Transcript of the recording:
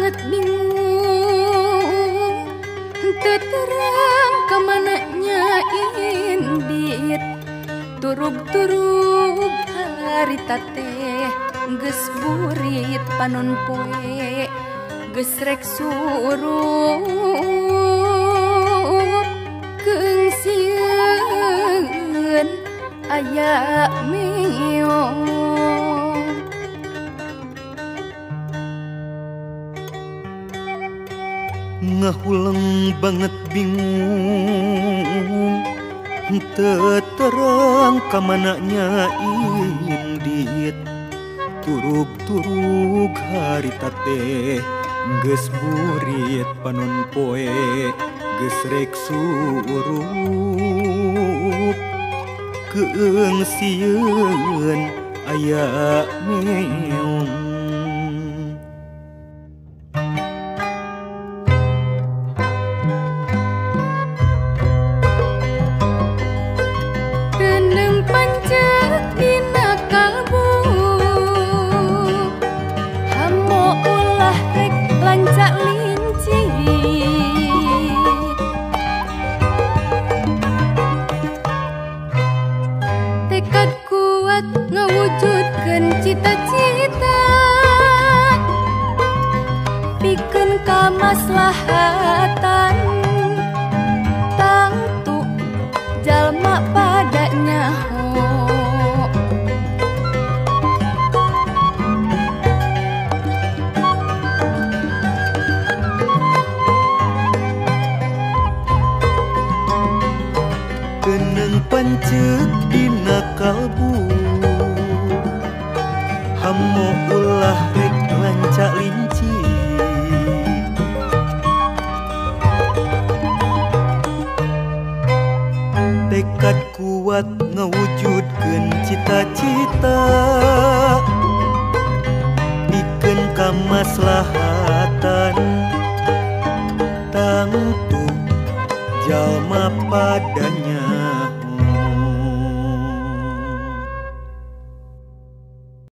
banget bingung teu terang kamana indit turug-turug harita teh geus burit panon poe geus rek surup keungsieun aya meong. Ngahuleng banget bingung teu terang kamana indit turug-turug harita teh geus burit panon poe geus rek surup keungsieun aya meong. Tekad kuat ngewujudkeun cita-cita pikeun kamaslahatan tangtu jalma pada nyaho. Keuneng panceuk dina kalbu hamo ulah rek lanca linci tekad kuat ngewujudkeun cita-cita pikeun kamaslahatan tangtu jalma padanya